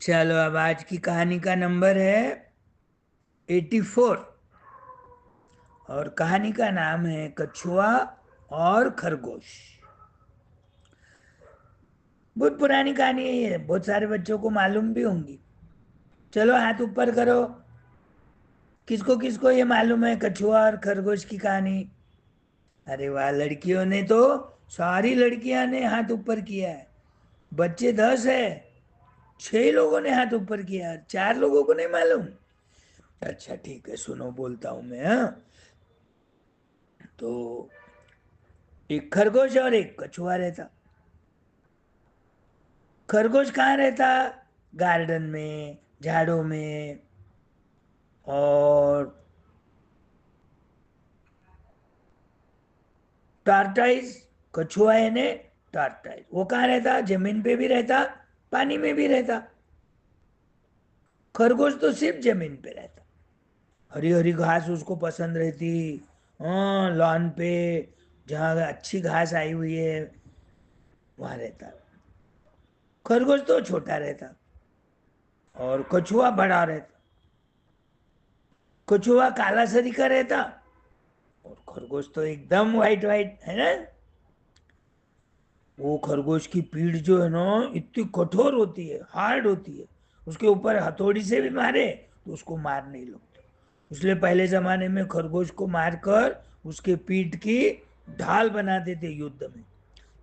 चलो अब आज की कहानी का नंबर है 84। और कहानी का नाम है कछुआ और खरगोश। बहुत पुरानी कहानी है ये, बहुत सारे बच्चों को मालूम भी होंगी। चलो हाथ ऊपर करो। किसको किसको ये मालूम है कछुआ और खरगोश की कहानी? अरे वाह, लड़कियों ने तो, सारी लड़कियां ने हाथ ऊपर किया है। बच्चे 10 है, 6 लोगों ने हाथ ऊपर किया, 4 लोगों को नहीं मालूम। अच्छा ठीक है, सुनो बोलता हूं मैं। हाँ, तो एक खरगोश और एक कछुआ रहता। खरगोश कहाँ रहता? गार्डन में, झाड़ों में। और टार्टाइज, कछुआ यानी टार्टाइज, वो कहाँ रहता? जमीन पे भी रहता, पानी में भी रहता। खरगोश तो सिर्फ जमीन पे रहता। हरी हरी घास उसको पसंद रहती। हाँ, लॉन पे जहाँ अच्छी घास आई हुई है वहां रहता। खरगोश तो छोटा रहता और कछुआ बड़ा रहता। कछुआ काला सरी का रहता और खरगोश तो एकदम वाइट वाइट है ना। वो खरगोश की पीठ जो है ना, इतनी कठोर होती है, हार्ड होती है। उसके ऊपर हथौड़ी से भी मारे तो उसको मार नहीं लगता। इसलिए पहले जमाने में खरगोश को मारकर उसके पीठ की ढाल बनाते थे युद्ध में।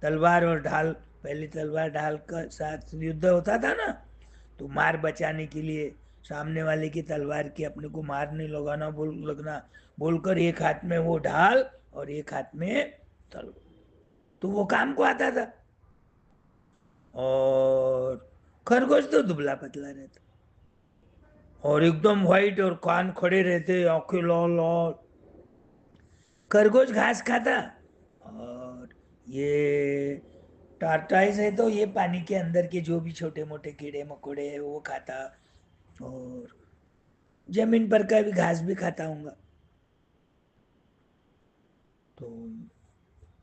तलवार और ढाल, पहले तलवार ढाल का साथ युद्ध होता था ना, तो मार बचाने के लिए सामने वाले की तलवार की अपने को मार नहीं लगाना बोल लगना बोलकर एक हाथ में वो ढाल और एक हाथ में तलवार, तो वो काम को आता था। और खरगोश तो दुबला पतला रहता और एकदम व्हाइट, और कान खड़े रहते, आंखें लाल लाल। खरगोश घास खाता और ये टार्टाइज है तो ये पानी के अंदर के जो भी छोटे मोटे कीड़े मकोड़े हैं वो खाता। और जमीन पर का भी घास भी खाता हूँगा। तो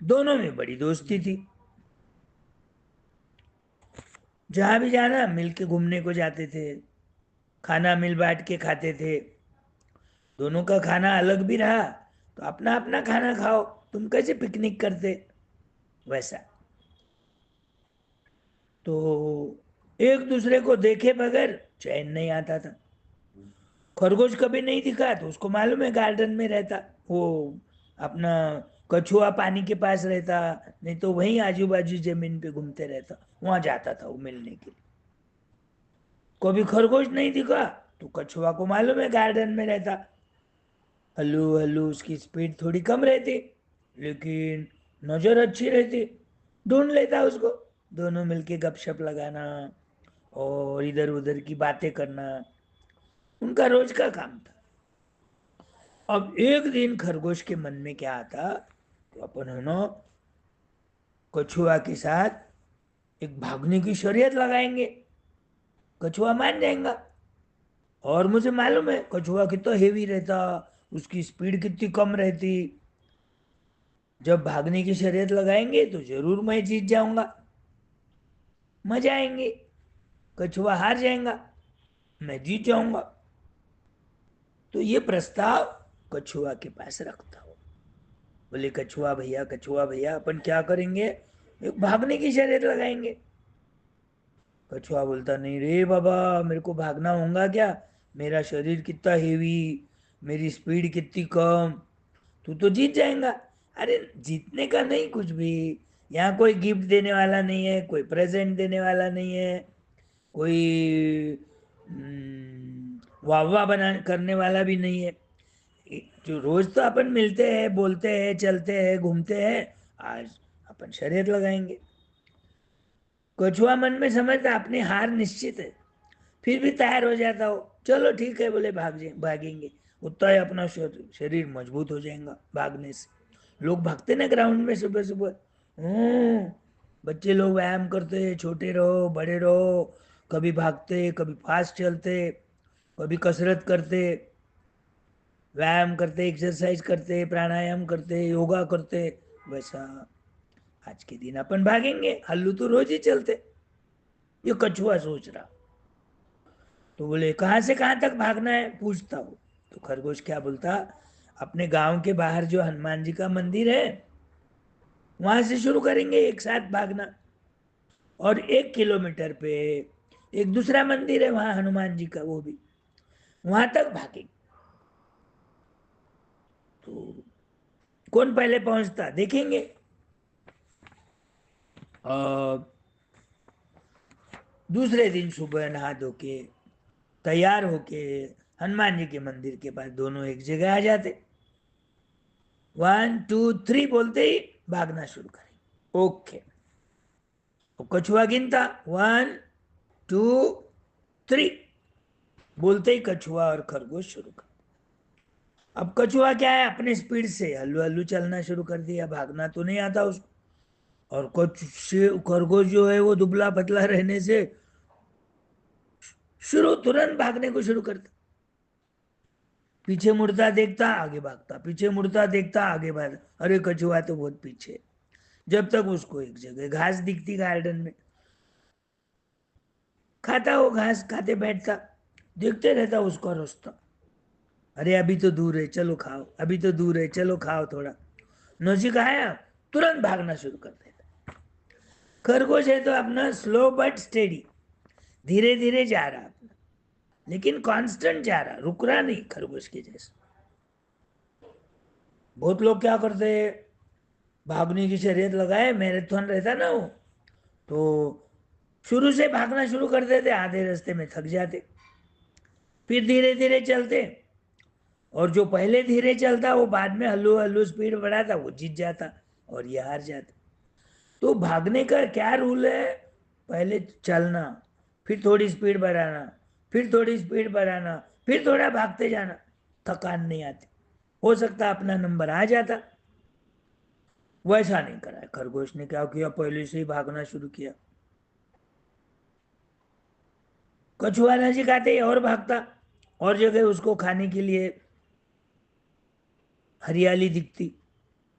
दोनों में बड़ी दोस्ती थी। जहां भी जाना मिल के घूमने को जाते थे, खाना मिल बांट के खाते थे। दोनों का खाना अलग भी रहा तो अपना अपना खाना खाओ, तुम कैसे पिकनिक करते वैसा। तो एक दूसरे को देखे बगैर चैन नहीं आता था। खरगोश कभी नहीं दिखा तो उसको मालूम है गार्डन में रहता वो अपना। कछुआ पानी के पास रहता, नहीं तो वहीं आजू बाजू जमीन पे घूमते रहता, वहां जाता था वो मिलने के लिए। कभी खरगोश नहीं दिखा तो कछुआ को मालूम है गार्डन में रहता। हल्लू हल्लू उसकी स्पीड थोड़ी कम रहती, लेकिन नजर अच्छी रहती, ढूंढ लेता उसको। दोनों मिलके गपशप लगाना और इधर उधर की बातें करना उनका रोज का काम था। अब एक दिन खरगोश के मन में क्या आता, तो अपन है ना कछुआ के साथ एक भागने की शर्यत लगाएंगे। कछुआ मान जाएगा। और मुझे मालूम है कछुआ कितना हेवी रहता, उसकी स्पीड कितनी कम रहती। जब भागने की शर्यत लगाएंगे तो जरूर मैं जीत जाऊंगा, मजा आएंगे। कछुआ हार जाएगा, मैं जीत जाऊंगा। तो ये प्रस्ताव कछुआ के पास रखता हूँ। बोले कछुआ भैया अपन क्या करेंगे, एक भागने की शर्यत लगाएंगे। कछुआ बोलता नहीं रे बाबा, मेरे को भागना होगा क्या? मेरा शरीर कितना हेवी, मेरी स्पीड कितनी कम, तू तो जीत जाएगा। अरे जीतने का नहीं कुछ भी, यहाँ कोई गिफ्ट देने वाला नहीं है, कोई प्रेजेंट देने वाला नहीं है, कोई वाह वाह बना करने वाला भी नहीं है। जो रोज तो अपन मिलते हैं, बोलते हैं, चलते हैं, घूमते हैं, आज अपन शर्यत लगाएंगे। कछुआ मन में समझता अपनी हार निश्चित है, फिर भी तैयार हो जाता हो। चलो ठीक है बोले, भागेंगे। उतना ही अपना शरीर मजबूत हो जाएगा भागने से। लोग भागते ना ग्राउंड में सुबह सुबह। बच्चे लोग व्यायाम करते, छोटे रहो बड़े रहो, कभी भागते, कभी फास्ट चलते, कभी कसरत करते, व्यायाम करते, एक्सरसाइज करते, प्राणायाम करते, योगा करते। वैसा आज के दिन अपन भागेंगे, हल्लू तो रोज ही चलते। ये कछुआ सोच रहा। तो बोले कहाँ से कहाँ तक भागना है, पूछता हूँ। तो खरगोश क्या बोलता, अपने गांव के बाहर जो हनुमान जी का मंदिर है वहां से शुरू करेंगे एक साथ भागना, और 1 किलोमीटर पे एक दूसरा मंदिर है वहां हनुमान जी का, वो भी वहां तक भागेंगे। तो कौन पहले पहुंचता देखेंगे। और दूसरे दिन सुबह नहा धो के तैयार होके हनुमान जी के मंदिर के पास दोनों एक जगह आ जाते। 1 2 3 बोलते ही भागना शुरू करें। ओके, तो कछुआ गिनता 1 2 3, बोलते ही कछुआ और खरगोश शुरू कर। अब कछुआ क्या है, अपने स्पीड से हल्लू हल्लू चलना शुरू कर दिया, भागना तो नहीं आता उसको। और कुछ खरगोश जो है वो दुबला पतला रहने से शुरू तुरंत भागने को शुरू करता। पीछे मुड़ता देखता आगे भागता, पीछे मुड़ता देखता आगे भागता, अरे कछुआ तो बहुत पीछे है। जब तक उसको एक जगह घास दिखती गार्डन में, खाता वो घास खाते बैठता, देखते रहता उसका रास्ता। अरे अभी तो दूर है चलो खाओ, अभी तो दूर है चलो खाओ थोड़ा। नजीक आया तुरंत भागना शुरू कर देता। खरगोश है तो अपना स्लो बट स्टेडी, धीरे धीरे जा रहा अपना, लेकिन कांस्टेंट जा रहा, रुक रहा नहीं खरगोश के जैसे। बहुत लोग क्या करते हैं, भागने की शर्यत लगाए, मैराथन रहता ना वो, तो शुरू से भागना शुरू कर देते, आधे रास्ते में थक जाते, फिर धीरे धीरे चलते। और जो पहले धीरे चलता वो बाद में हल्लू हल्लू स्पीड बढ़ाता, वो जीत जाता और ये हार जाता। तो भागने का क्या रूल है, पहले चलना, फिर थोड़ी स्पीड बढ़ाना, फिर थोड़ी स्पीड बढ़ाना, फिर थोड़ा भागते जाना, थकान नहीं आती, हो सकता अपना नंबर आ जाता। वैसा नहीं करा है खरगोश ने, क्या किया पहले से ही भागना शुरू किया। कछुआ नजीक आते ही और भागता, और जगह उसको खाने के लिए हरियाली दिखती,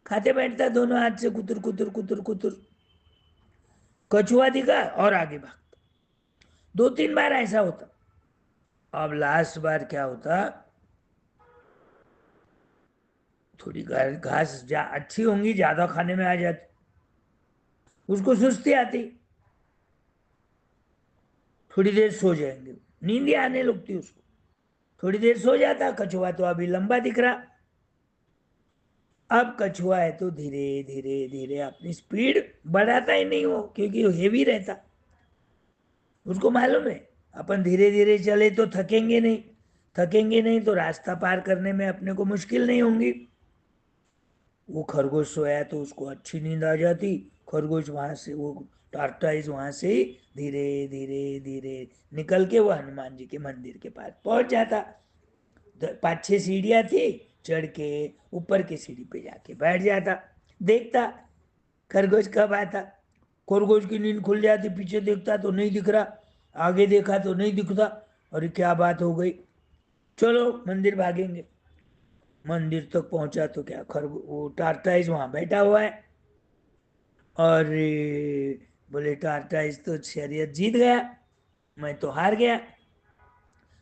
खाते बैठता दोनों हाथ से कुतुर कुतुर कुतुर कुतुर। कछुआ दिखा और आगे भागता, 2 3 बार ऐसा होता। अब लास्ट बार क्या होता, थोड़ी घास अच्छी होंगी, ज्यादा खाने में आ जाती, उसको सुस्ती आती, थोड़ी देर सो जाएंगे, नींद ही आने लगती उसको, थोड़ी देर सो जाता। कछुआ तो अभी लंबा दिख रहा। अब कछुआ है तो धीरे धीरे धीरे अपनी स्पीड बढ़ाता ही नहीं हो, क्योंकि वो हेवी रहता। उसको मालूम है अपन धीरे धीरे चले तो थकेंगे नहीं, थकेंगे नहीं तो रास्ता पार करने में अपने को मुश्किल नहीं होंगी। वो खरगोश सोया तो उसको अच्छी नींद आ जाती। खरगोश वहां से वो टारटाइज वहां से ही धीरे धीरे धीरे निकल के वो हनुमान जी के मंदिर के पास पहुंच जाता। 5 6 सीढ़ियां थी, चढ़ के ऊपर की सीढ़ी पे जाके बैठ जाता, देखता खरगोश कब आता। खरगोश की नींद खुल जाती, पीछे देखता तो नहीं दिख रहा, आगे देखा तो नहीं दिखता। अरे क्या बात हो गई, चलो मंदिर भागेंगे। मंदिर तक पहुंचा तो क्या, खरगोश वो टारटाइज वहां बैठा हुआ है। और बोले टारटाइज तो शर्यत जीत गया, मैं तो हार गया।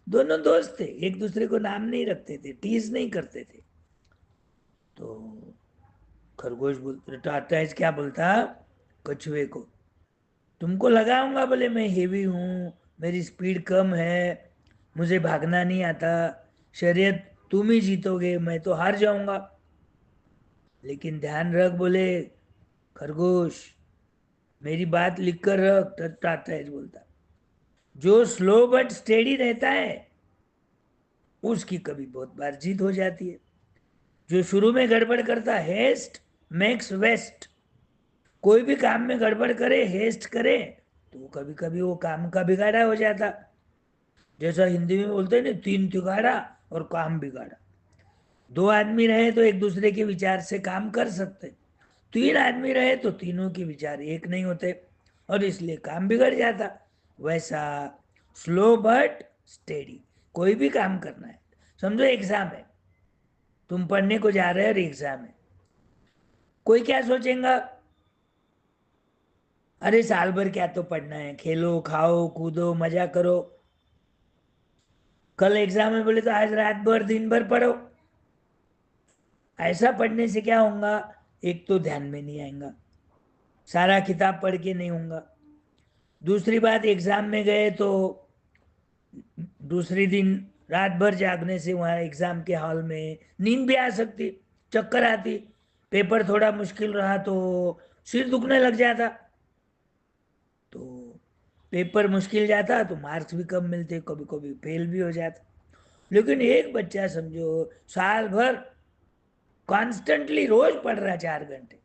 दोनों दोस्त थे, एक दूसरे को नाम नहीं रखते थे, टीज नहीं करते थे। तो खरगोश बोल टारटाइज क्या बोलता कछुए को, तुमको लगाऊंगा बोले मैं हेवी हूं, मेरी स्पीड कम है, मुझे भागना नहीं आता, शर्यत तुम ही जीतोगे मैं तो हार जाऊंगा। लेकिन ध्यान रख बोले खरगोश, मेरी बात लिख कर रख। टारटाइज बोलता, जो स्लो बट स्टेडी रहता है उसकी कभी बहुत बार जीत हो जाती है। जो शुरू में गड़बड़ करता, हेस्ट मेक्स वेस्ट, कोई भी काम में गड़बड़ करे, हेस्ट करे, तो कभी कभी वो काम का बिगाड़ा हो जाता। जैसा हिंदी में बोलते हैं ना, तीन तिगाड़ा और काम बिगाड़ा। 2 आदमी रहे तो एक दूसरे के विचार से काम कर सकते, 3 आदमी रहे तो तीनों के विचार एक नहीं होते, और इसलिए काम बिगड़ जाता। वैसा स्लो बट स्टेडी, कोई भी काम करना है, समझो एग्जाम है, तुम पढ़ने को जा रहे हो और एग्जाम है। कोई क्या सोचेगा, अरे साल भर क्या तो पढ़ना है, खेलो खाओ कूदो मजा करो। कल एग्जाम है बोले तो आज रात भर दिन भर पढ़ो। ऐसा पढ़ने से क्या होगा? एक तो ध्यान में नहीं आएगा, सारा किताब पढ़ के नहीं होगा। दूसरी बात, एग्जाम में गए तो दूसरी दिन रात भर जागने से वहाँ एग्जाम के हॉल में नींद भी आ सकती, चक्कर आती, पेपर थोड़ा मुश्किल रहा तो सिर दुखने लग जाता, तो पेपर मुश्किल जाता तो मार्क्स भी कम मिलते, कभी कभी फेल भी हो जाता। लेकिन एक बच्चा समझो साल भर कॉन्स्टेंटली रोज पढ़ रहा 4 घंटे,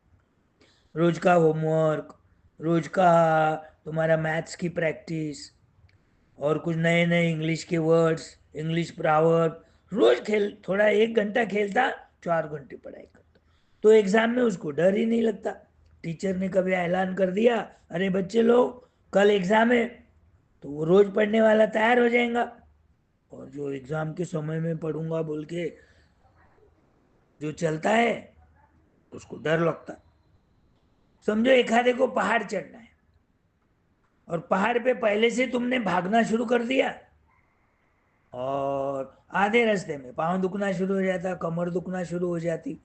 रोज का होमवर्क, रोज का तुम्हारा मैथ्स की प्रैक्टिस, और कुछ नए नए इंग्लिश के वर्ड्स, इंग्लिश प्रॉवर्ब, रोज खेल, थोड़ा 1 घंटा खेलता, 4 घंटे पढ़ाई करता, तो एग्जाम में उसको डर ही नहीं लगता। टीचर ने कभी ऐलान कर दिया, अरे बच्चे लोग कल एग्जाम है, तो वो रोज पढ़ने वाला तैयार हो जाएगा। और जो एग्जाम के समय में पढ़ूंगा बोल के जो चलता है, उसको डर लगता। समझो एक आधे को पहाड़ चढ़ना है, और पहाड़ पे पहले से तुमने भागना शुरू कर दिया, और आधे रास्ते में पाँव दुखना शुरू हो जाता, कमर दुखना शुरू हो जाती,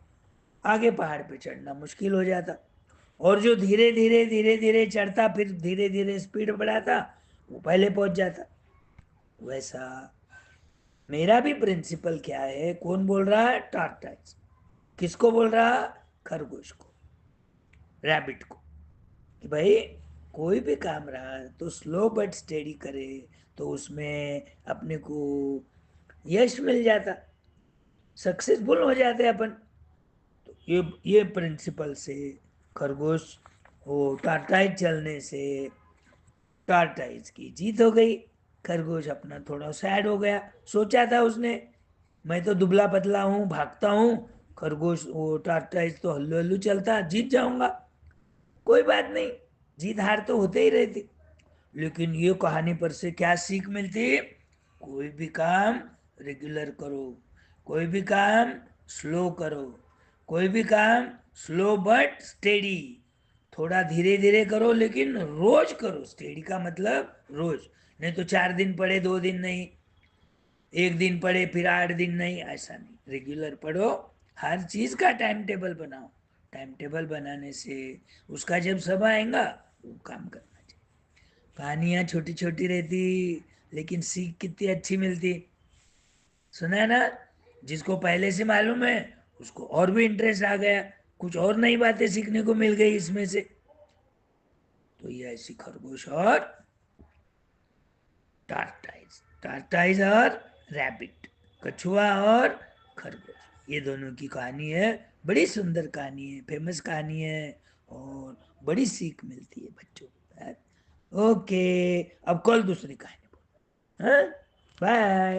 आगे पहाड़ पे चढ़ना मुश्किल हो जाता। और जो धीरे धीरे धीरे धीरे चढ़ता, फिर धीरे धीरे स्पीड बढ़ाता, वो पहले पहुंच जाता। वैसा मेरा भी प्रिंसिपल क्या है, कौन बोल रहा है? टार्टाइज। किसको बोल रहा? खरगोश को, रैबिट को, कि भाई कोई भी काम रहा तो स्लो बट स्टेडी करे, तो उसमें अपने को यश मिल जाता, सक्सेसफुल हो जाते अपन। तो ये प्रिंसिपल से खरगोश, वो टार्टाइज चलने से टार्टाइज की जीत हो गई। खरगोश अपना थोड़ा सैड हो गया, सोचा था उसने मैं तो दुबला पतला हूँ, भागता हूँ, खरगोश वो टार्टाइज तो हल्लू हल्लू चलता, जीत जाऊंगा। कोई बात नहीं, जीत हार तो होते ही रहती। लेकिन ये कहानी पर से क्या सीख मिलती? कोई भी काम रेगुलर करो, कोई भी काम स्लो करो, कोई भी काम स्लो बट स्टेडी, थोड़ा धीरे धीरे करो लेकिन रोज करो। स्टेडी का मतलब रोज, नहीं तो 4 दिन पढ़े 2 दिन नहीं, एक दिन पढ़े फिर 8 दिन नहीं, ऐसा नहीं, रेगुलर पढ़ो। हर चीज का टाइम टेबल बनाओ, टाइम टेबल बनाने से उसका जब समय आएगा वो काम करना चाहिए। कहानियाँ छोटी छोटी रहती, लेकिन सीख कितनी अच्छी मिलती। सुना है ना? जिसको पहले से मालूम है उसको और भी इंटरेस्ट आ गया, कुछ और नई बातें सीखने को मिल गई इसमें से। तो ये ऐसी खरगोश और टार्टाइज, टार्टाइज और रैबिट, कछुआ और खरगोश, ये दोनों की कहानी है। बड़ी सुंदर कहानी है, फेमस कहानी है, और बड़ी सीख मिलती है बच्चों को। ओके, अब कल दूसरी कहानी बोल। हाँ, बाय।